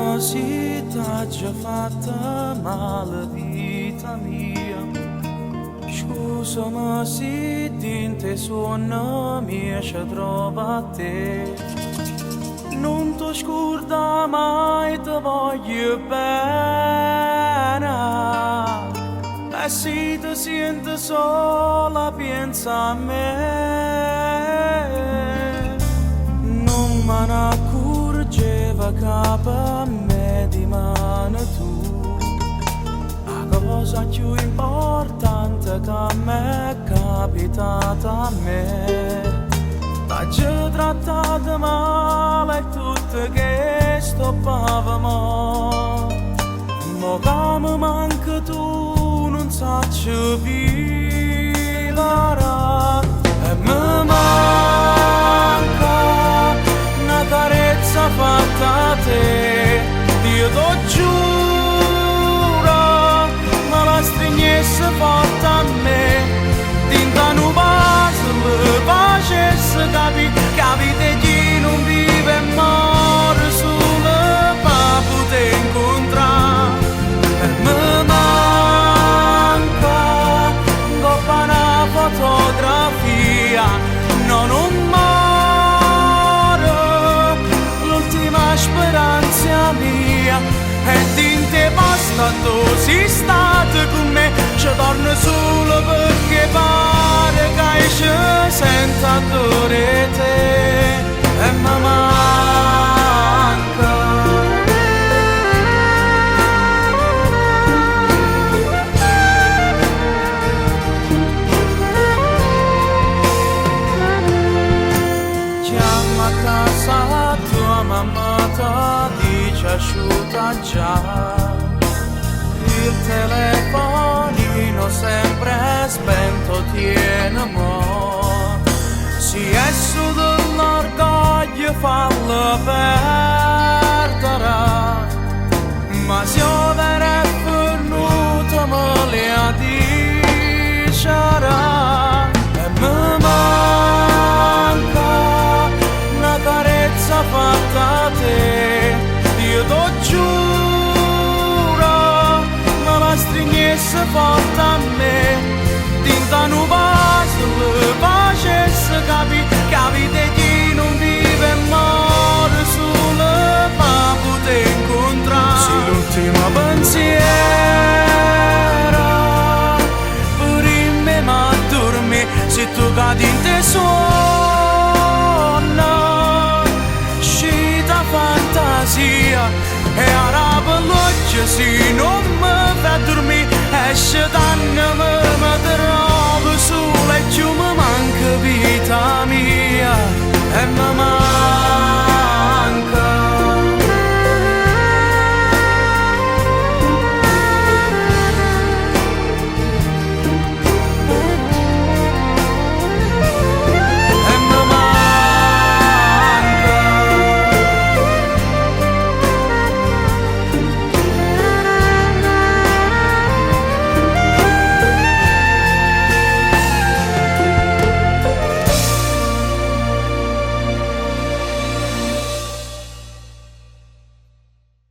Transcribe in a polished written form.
Scusami se t'ha già fatta male vita mia. Scusami se dinte suona mi ci trova a te. Non ti scorda mai, ti voglio bene. E se ti senti sola pensa a me. Non me ne accorgeva che per me di mano tu. La cosa più importante che a me è capitata a me. T'ho trattato male e tutto che stoppavamo. Ma che mi manca tu non saccio vivere. E mi manca una carezza fatta a te. Io t'ho giuro, ma la stringessi forte a me. Tinta nu puzzle facesse capite chi non vive e muore solo per poter incontrare. E mi manca coppa una fotografia, no non muore l'ultima speranza mia. E dinte basta tu sei stato con me, ci torno solo perché pare che ci senta dore te. E mi manca. Chiama a casa tua mamma, ti dice asciutta già. Il telefonino sempre spento tiene mo. Si è su dell'orgoglio fallo perdere. Ma se io verrà venuto me le a dicere. E mi manca una carezza fatta a te. Io t'ho giuro, ma la stringessi forte a me. Tinta nu puzzle facesse capite chi non vive e muore solo per poter incontrare. Se l'ultimo pensiero per me ma dormi, se tu cadi in te suona scita fantasia. E araba l'occhio se non mi fa dormire esce